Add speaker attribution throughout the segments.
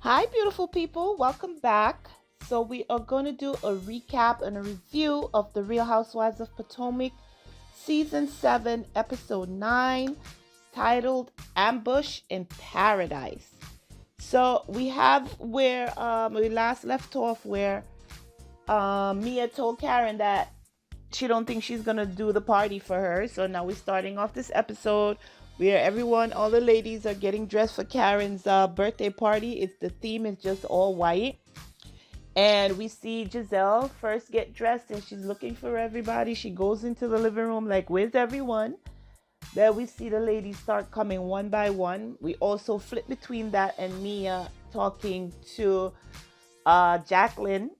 Speaker 1: Hi, beautiful people. Welcome back. So, we are going to do a recap and a review of the Real Housewives of Potomac, Season 7, Episode 9, titled Ambush in Paradise. So, we have where we last left off, where Mia told Karen that she don't think she's gonna do the party for her. So now we're starting off this episode where all the ladies are getting dressed for Karen's birthday party. The theme is just all white, and we see Gizelle first get dressed, and she's looking for everybody. She goes into the living room like, "Where's everyone?" Then we see the ladies start coming one by one. We also flip between that and Mia talking to Jacqueline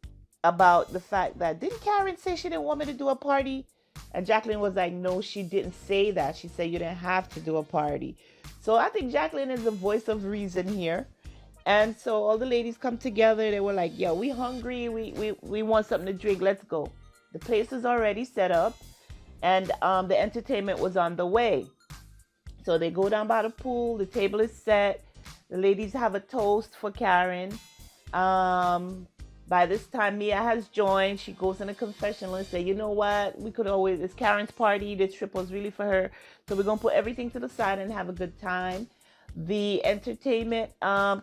Speaker 1: about the fact that, didn't Karen say she didn't want me to do a party? And Jacqueline was like, no, she didn't say that. She said you didn't have to do a party. So I think Jacqueline is the voice of reason here. And so all the ladies come together. They were like, yo, we hungry. We want something to drink. Let's go. The place is already set up, and the entertainment was on the way. So they go down by the pool. The table is set. The ladies have a toast for Karen. By this time, Mia has joined. She goes in a confessional and say, you know what? It's Karen's party. This trip was really for her. So we're going to put everything to the side and have a good time. The entertainment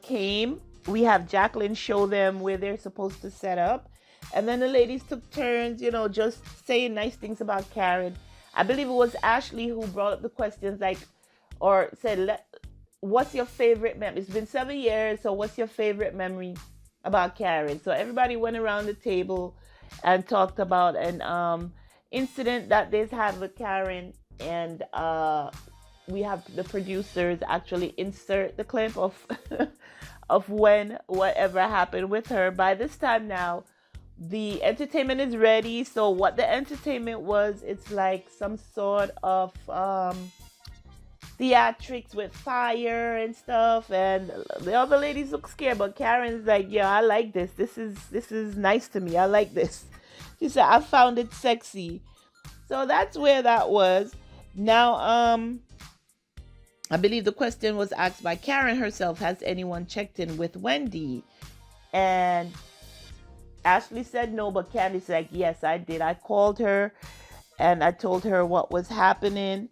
Speaker 1: came. We have Jacqueline show them where they're supposed to set up. And then the ladies took turns, just saying nice things about Karen. I believe it was Ashley who brought up the questions or said, what's your favorite memory? It's been 7 years, so what's your favorite memory about Karen? So everybody went around the table and talked about an incident that they've had with Karen, and we have the producers actually insert the clip of of when whatever happened with her. By this time now, the entertainment is ready. So what the entertainment was, it's like some sort of theatrics with fire and stuff, and the other ladies look scared, but Karen's like, yeah, I like this. This is nice to me. I like this. She said, I found it sexy. So that's where that was. Now, I believe the question was asked by Karen herself, has anyone checked in with Wendy? And Ashley said no, but Candiace said, yes, I did. I called her and I told her what was happening.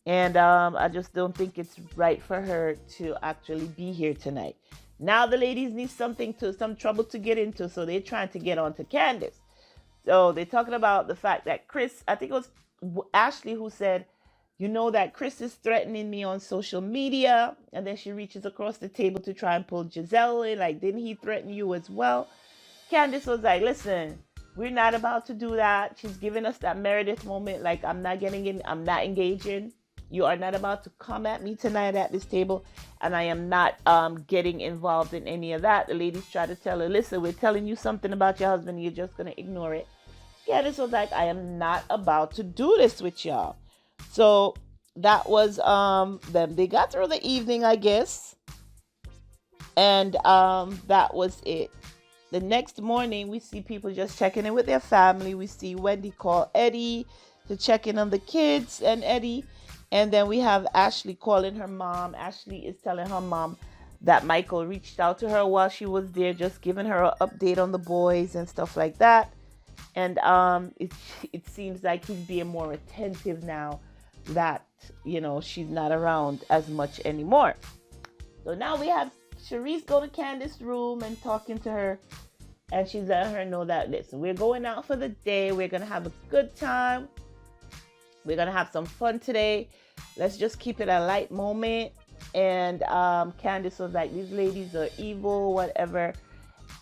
Speaker 1: And I just don't think it's right for her to actually be here tonight. Now the ladies need some trouble to get into, so they're trying to get on to Candiace. So they're talking about the fact that Chris, I think it was Ashley who said, that Chris is threatening me on social media. And then she reaches across the table to try and pull Gizelle in, like, didn't he threaten you as well? Candiace was like, listen, we're not about to do that. She's giving us that Meredith moment, like, I'm not engaging. You are not about to come at me tonight at this table, and I am not getting involved in any of that. The ladies try to tell her, listen, we're telling you something about your husband, you're just going to ignore it. Candiace was like, I am not about to do this with y'all. So that was them. They got through the evening, I guess, and that was it. The next morning, we see people just checking in with their family. We see Wendy call Eddie to check in on the kids and Eddie. And then we have Ashley calling her mom. Ashley is telling her mom that Michael reached out to her while she was there, just giving her an update on the boys and stuff like that. And it seems like he's being more attentive now that, she's not around as much anymore. So now we have Charisse go to Candiace's room and talking to her. And she's letting her know that, listen, we're going out for the day. We're going to have a good time. We're going to have some fun today. Let's just keep it a light moment. And Candiace was like, these ladies are evil, whatever.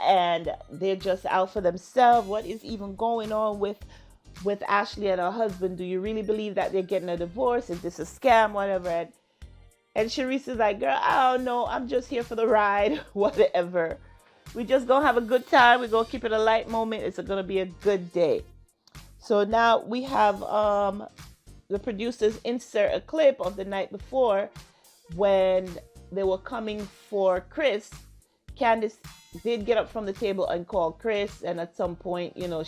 Speaker 1: And they're just out for themselves. What is even going on with Ashley and her husband? Do you really believe that they're getting a divorce? Is this a scam, whatever? And Charisse is like, girl, I don't know. I'm just here for the ride, whatever. We just going to have a good time. We're going to keep it a light moment. It's going to be a good day. So now we have the producers insert a clip of the night before when they were coming for Chris. Candiace did get up from the table and call Chris, and at some point, I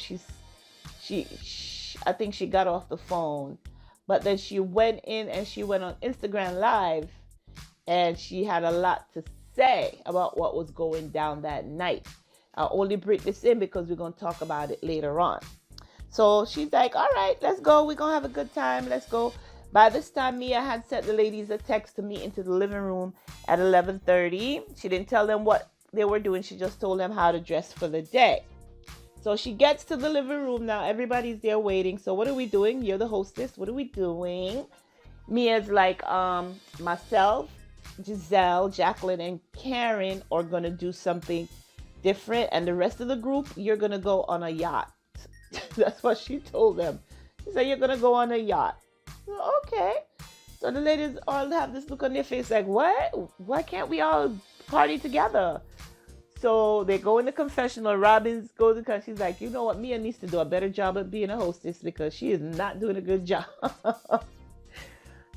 Speaker 1: think she got off the phone, but then she went in and she went on Instagram Live, and she had a lot to say about what was going down that night. I'll only break this in because we're going to talk about it later on. So she's like, all right, let's go. We're going to have a good time. Let's go. By this time, Mia had sent the ladies a text to meet into the living room at 11:30. She didn't tell them what they were doing. She just told them how to dress for the day. So she gets to the living room now. Everybody's there waiting. So what are we doing? You're the hostess. What are we doing? Mia's like, myself, Gizelle, Jacqueline, and Karen are going to do something different. And the rest of the group, you're going to go on a yacht. That's what she told them. She said, you're going to go on a yacht. Okay. So the ladies all have this look on their face like, what? Why can't we all party together? So they go in the confessional. Robyn goes and she's like, you know what? Mia needs to do a better job of being a hostess because she is not doing a good job. So,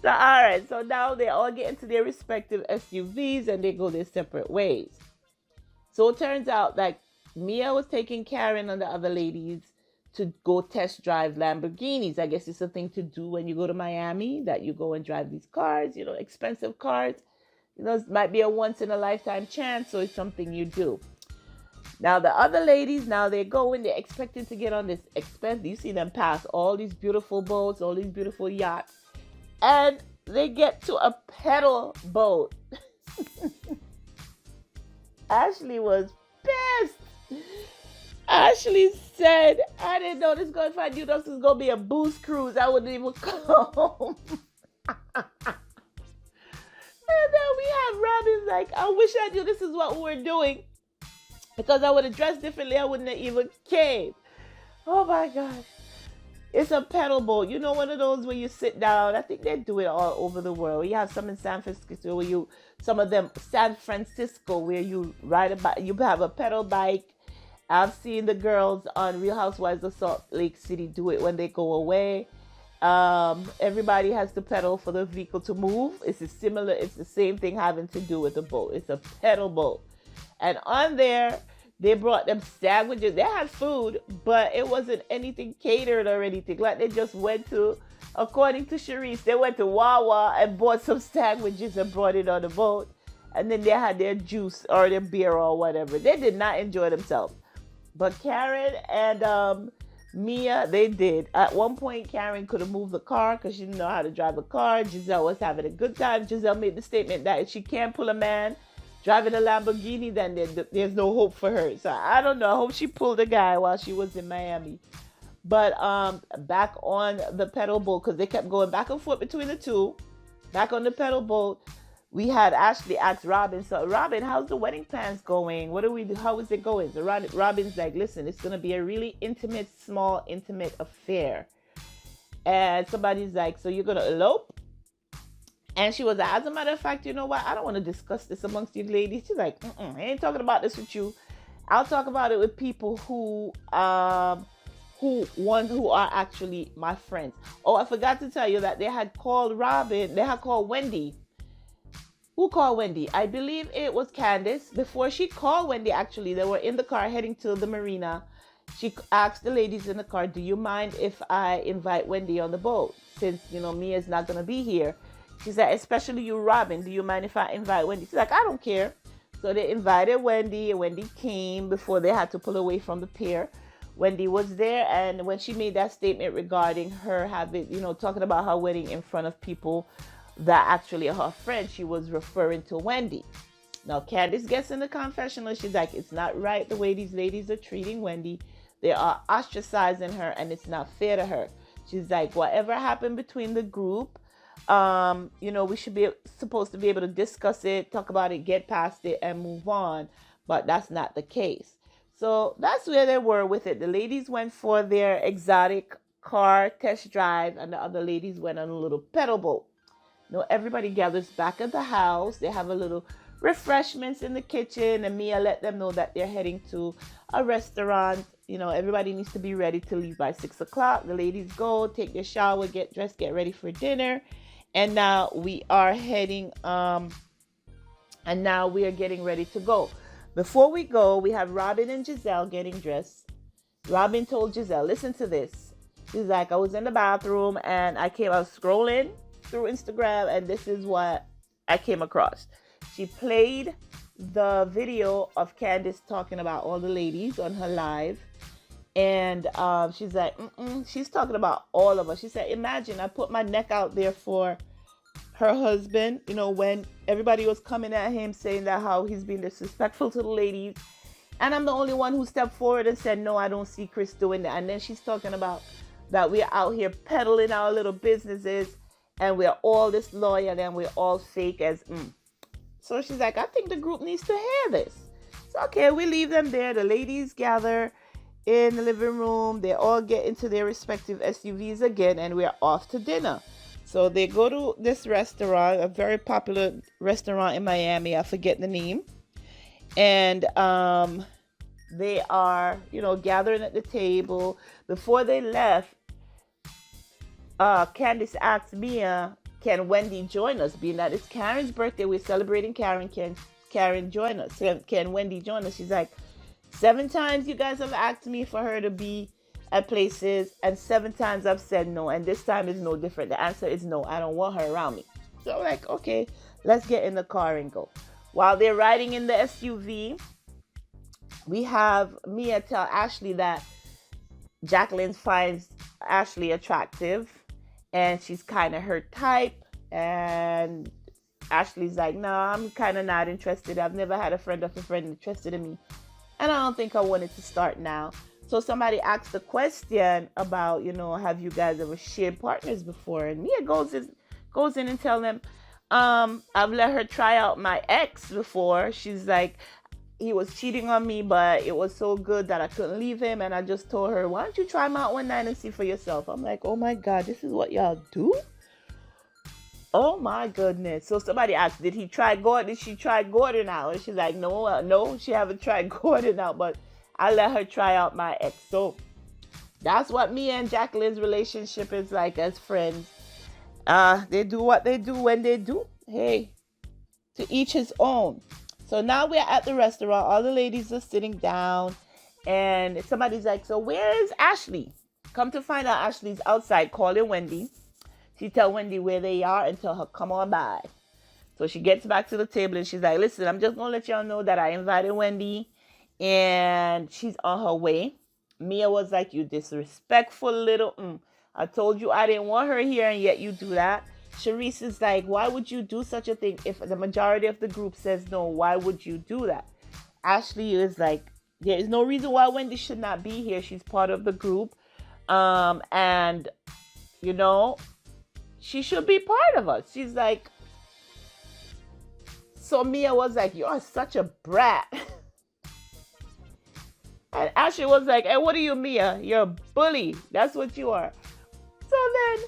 Speaker 1: all right. So now they all get into their respective SUVs and they go their separate ways. So it turns out that Mia was taking Karen and the other ladies to go test drive Lamborghinis. I guess it's a thing to do when you go to Miami, that you go and drive these cars, expensive cars. It might be a once in a lifetime chance, so it's something you do. Now the other ladies, now they're going, they're expecting to get on this expensive, you see them pass all these beautiful boats, all these beautiful yachts, and they get to a pedal boat. Ashley was pissed. Ashley said, I didn't know this going. If I knew this was going to be a booze cruise, I wouldn't even come. And then we have Robyn like, I wish I knew this is what we were doing, because I would have dressed differently. I wouldn't have even came. Oh my gosh. It's a pedal boat. One of those where you sit down. I think they do it all over the world. You have some in San Francisco San Francisco where you ride a bike. You have a pedal bike. I've seen the girls on Real Housewives of Salt Lake City do it when they go away. Everybody has to pedal for the vehicle to move. It's the same thing having to do with the boat. It's a pedal boat. And on there, they brought them sandwiches. They had food, but it wasn't anything catered or anything. Like they just went to, according to Sharice, they went to Wawa and bought some sandwiches and brought it on the boat. And then they had their juice or their beer or whatever. They did not enjoy themselves. But Karen and Mia, they did. At one point, Karen could have moved the car because she didn't know how to drive a car. Gizelle was having a good time. Gizelle made the statement that if she can't pull a man driving a Lamborghini, then there's no hope for her. So I don't know. I hope she pulled a guy while she was in Miami. But back on the pedal boat, because they kept going back and forth between the two. Back on the pedal boat, we had Ashley ask Robyn, so Robyn, how's the wedding plans going? What do we do? How is it going? So Robyn's like, listen, it's going to be a really intimate affair. And somebody's like, so you're going to elope? And she was like, as a matter of fact, you know what? I don't want to discuss this amongst you ladies. She's like, I ain't talking about this with you. I'll talk about it with people who are actually my friends. Oh, I forgot to tell you that they had called Wendy. Who called Wendy? I believe it was Candiace. Before she called Wendy, actually, they were in the car heading to the marina. She asked the ladies in the car, do you mind if I invite Wendy on the boat? Since, Mia's not going to be here. She said, especially you, Robyn, do you mind if I invite Wendy? She's like, I don't care. So they invited Wendy, and Wendy came before they had to pull away from the pier. Wendy was there, and when she made that statement regarding her having, talking about her wedding in front of people that actually are her friends, she was referring to Wendy. Now, Candiace gets in the confessional. She's like, it's not right the way these ladies are treating Wendy. They are ostracizing her, and it's not fair to her. She's like, whatever happened between the group, we should be supposed to be able to discuss it, talk about it, get past it, and move on. But that's not the case. So that's where they were with it. The ladies went for their exotic car test drive, and the other ladies went on a little pedal boat. Everybody gathers back at the house. They have a little refreshments in the kitchen, and Mia let them know that they're heading to a restaurant. Everybody needs to be ready to leave by 6 o'clock. The ladies go, take their shower, get dressed, get ready for dinner. And now we are heading, and now we are getting ready to go. Before we go, we have Robyn and Gizelle getting dressed. Robyn told Gizelle, listen to this. She's like, I was in the bathroom and I was scrolling through Instagram, and this is what I came across. She played the video of Candiace talking about all the ladies on her live. And she's like, she's talking about all of us. She said, imagine I put my neck out there for her husband, when everybody was coming at him saying that how he's being disrespectful to the ladies. And I'm the only one who stepped forward and said, no, I don't see Chris doing that. And then she's talking about that we're out here peddling our little businesses and we're all this loyal and we're all fake as So she's like, I think the group needs to hear this. So, okay, we leave them there. The ladies gather in the living room. They all get into their respective SUVs again and we're off to dinner. So they go to this restaurant, a very popular restaurant in Miami. I forget the name. And they are, gathering at the table. Before they left, Candiace asked Mia, can Wendy join us? Being that it's Karen's birthday, we're celebrating Karen. Can Karen join us? Can Wendy join us? She's like, 7 times you guys have asked me for her to be at places, and 7 times I've said no, and this time is no different. The answer is no. I don't want her around me. So I'm like, okay, let's get in the car and go. While they're riding in the SUV, we have Mia tell Ashley that Jacqueline finds Ashley attractive and she's kind of her type. And Ashley's like, no, I'm kind of not interested. I've never had a friend of a friend interested in me, and I don't think I want it to start now. So somebody asked the question about, have you guys ever shared partners before? And Mia goes in and tell them, I've let her try out my ex before. She's like, he was cheating on me, but it was so good that I couldn't leave him. And I just told her, why don't you try him out one night and see for yourself? I'm like, oh my God, this is what y'all do? Oh my goodness. So somebody asked, did she try Gordon out? And she's like, no, she haven't tried Gordon out, but I let her try out my ex. So that's what Mia and Jacqueline's relationship is like as friends. They do what they do when they do. Hey, to each his own. So now we're at the restaurant. All the ladies are sitting down. And somebody's like, so where is Ashley? Come to find out, Ashley's outside calling Wendy. She tell Wendy where they are and tell her, come on by. So she gets back to the table and she's like, listen, I'm just going to let y'all know that I invited Wendy and she's on her way. Mia was like, you disrespectful little. I told you I didn't want her here and yet you do that. Sharice is like, why would you do such a thing? If the majority of the group says no, why would you do that? Ashley is like, there is no reason why Wendy should not be here. She's part of the group. And, she should be part of us. She's like, so Mia was like, you are such a brat. And Ashley was like, hey, what are you, Mia? You're a bully. That's what you are. So then,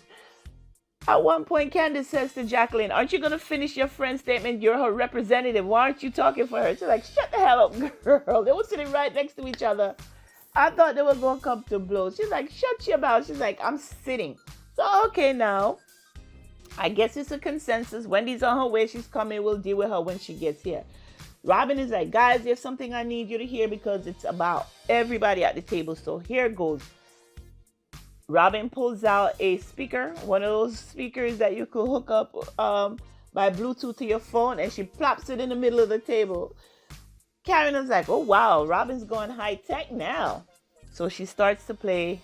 Speaker 1: at one point, Candiace says to Jacqueline, aren't you going to finish your friend's statement? You're her representative. Why aren't you talking for her? She's like, shut the hell up, girl. They were sitting right next to each other. I thought they were going to come to blows. She's like, shut your mouth. She's like, I'm sitting. So, okay, now, I guess it's a consensus. Wendy's on her way. She's coming. We'll deal with her when she gets here. Robyn is like, guys, there's something I need you to hear because it's about everybody at the table. So here goes. Robyn pulls out a speaker, one of those speakers that you could hook up by Bluetooth to your phone, and she plops it in the middle of the table. Karen is like, oh, wow, Robyn's going high tech now. So she starts to play.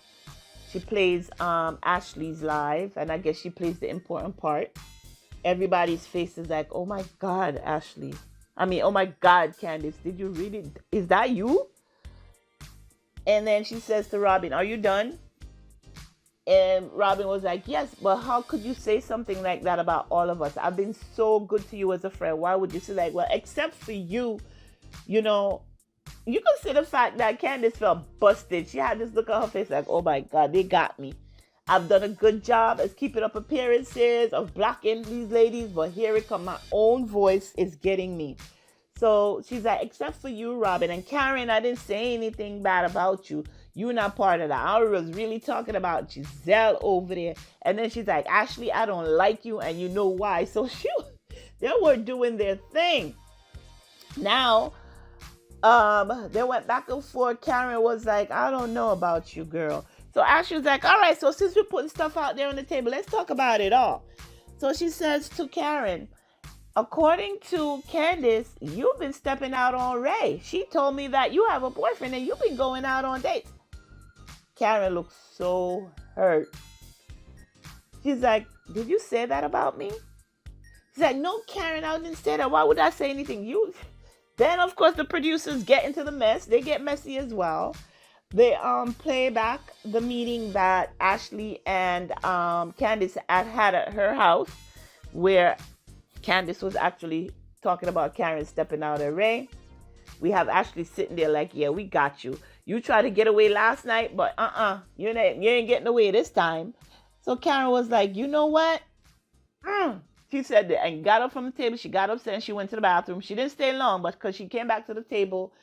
Speaker 1: She plays Ashley's live, and I guess she plays the important part. Everybody's face is like, oh my God, Ashley. Oh my God, Candiace, did you read it? Is that you? And then she says to Robyn, are you done? And Robyn was like, yes, but how could you say something like that about all of us? I've been so good to you as a friend. Why would you say like, well, except for you, you can see the fact that Candiace felt busted. She had this look on her face like, oh my God, they got me. I've done a good job as keeping up appearances, of blocking these ladies, but here it comes. My own voice is getting me. So she's like, except for you, Robyn. And Karen, I didn't say anything bad about you. You're not part of that. I was really talking about Gizelle over there. And then she's like, Ashley, I don't like you, and you know why. So they were doing their thing. Now, they went back and forth. Karen was like, I don't know about you, girl. So Ashley was like, all right, so since we're putting stuff out there on the table, let's talk about it all. So she says to Karen, according to Candiace, you've been stepping out on Ray. She told me that you have a boyfriend and you've been going out on dates. Karen looks so hurt. She's like, did you say that about me? She's like, no, Karen, I didn't say that. Why would I say anything? You. Then, of course, the producers get into the mess. They get messy as well. They play back the meeting that Ashley and Candiace had at her house, where Candiace was actually talking about Karen stepping out of Ray. We have Ashley sitting there like, yeah, we got you. You tried to get away last night, but you ain't getting away this time. So Karen was like, you know what? She said that and got up from the table. She got upset and she went to the bathroom. She didn't stay long, but because she came back to the table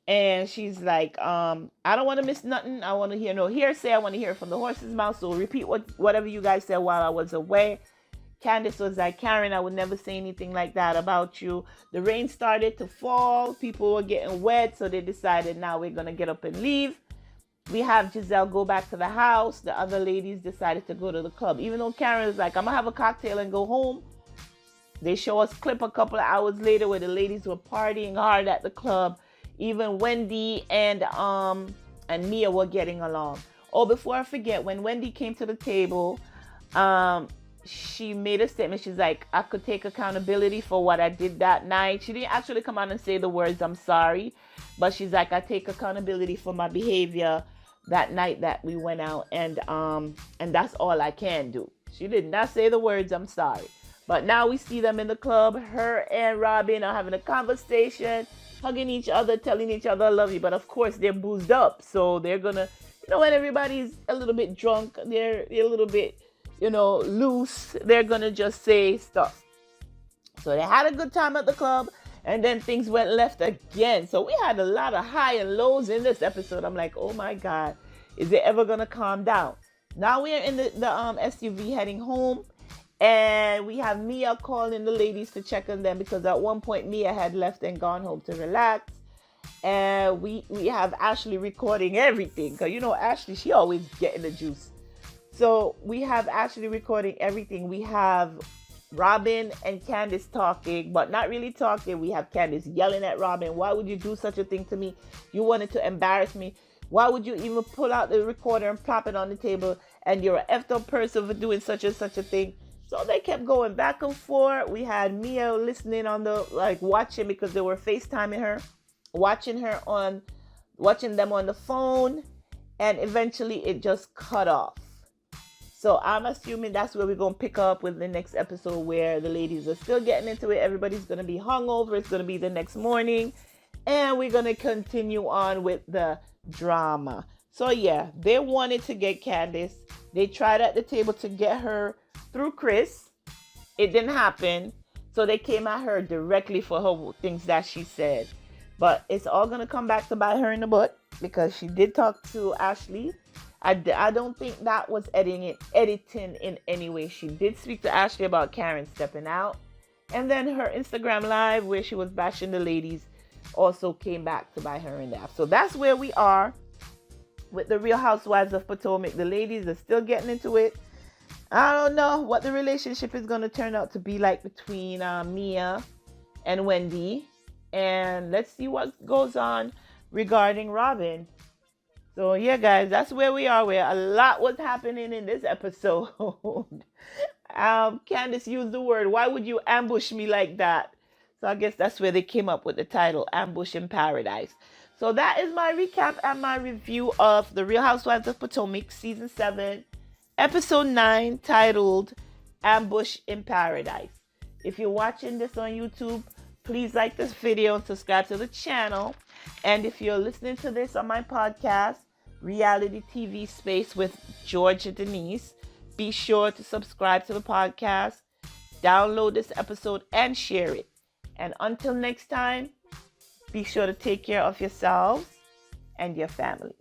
Speaker 1: and she's like, I don't want to miss nothing. I want to hear no hearsay. I want to hear it from the horse's mouth. So repeat whatever you guys said while I was away. Candiace was like, Karen, I would never say anything like that about you. The rain started to fall. People were getting wet. So they decided now we're going to get up and leave. We have Gizelle go back to the house. The other ladies decided to go to the club. Even though Karen was like, I'm going to have a cocktail and go home. They show us clip a couple of hours later where the ladies were partying hard at the club. Even Wendy and Mia were getting along. Oh, before I forget, when Wendy came to the table, she made a statement. She's like, I could take accountability for what I did that night. She didn't actually come out and say the words, I'm sorry. But she's like, I take accountability for my behavior that night that we went out. And that's all I can do. She did not say the words, I'm sorry. But now we see them in the club. Her and Robyn are having a conversation, hugging each other, telling each other, I love you. But of course, they're boozed up. So they're going to, when everybody's a little bit drunk, they're a little bit, loose, they're going to just say stuff. So they had a good time at the club. And then things went left again. So we had a lot of high and lows in this episode. I'm like, oh my God, is it ever going to calm down? Now we are in the SUV heading home. And we have Mia calling the ladies to check on them because at one point Mia had left and gone home to relax. And we have Ashley recording everything. Because Ashley, she always getting the juice. So we have Ashley recording everything. We have Robyn and Candiace talking, but not really talking. We have Candiace yelling at Robyn, why would you do such a thing to me? You wanted to embarrass me. Why would you even pull out the recorder and plop it on the table? And you're an effed up person for doing such and such a thing. So they kept going back and forth. We had Mia listening on watching because they were FaceTiming her, watching them on the phone, and eventually it just cut off. So I'm assuming that's where we're going to pick up with the next episode where the ladies are still getting into it. Everybody's going to be hungover. It's going to be the next morning. And we're going to continue on with the drama. So yeah, they wanted to get Candiace. They tried at the table to get her through Chris. It didn't happen. So they came at her directly for her things that she said. But it's all going to come back to bite her in the butt because she did talk to Ashley. I don't think that was editing in any way. She did speak to Ashley about Karen stepping out. And then her Instagram live where she was bashing the ladies also came back to bite her in the ass. So that's where we are with the Real Housewives of Potomac. The ladies are still getting into it. I don't know what the relationship is going to turn out to be like between Mia and Wendy. And let's see what goes on regarding Robyn. So yeah, guys, that's where we are. Where a lot was happening in this episode. Candiace used the word, why would you ambush me like that? So I guess that's where they came up with the title, Ambush in Paradise. So that is my recap and my review of The Real Housewives of Potomac, Season 7, Episode 9, titled Ambush in Paradise. If you're watching this on YouTube, please like this video and subscribe to the channel. And if you're listening to this on my podcast, Reality TV Space with George and Denise, be sure to subscribe to the podcast, download this episode, and share it. And until next time, be sure to take care of yourselves and your families.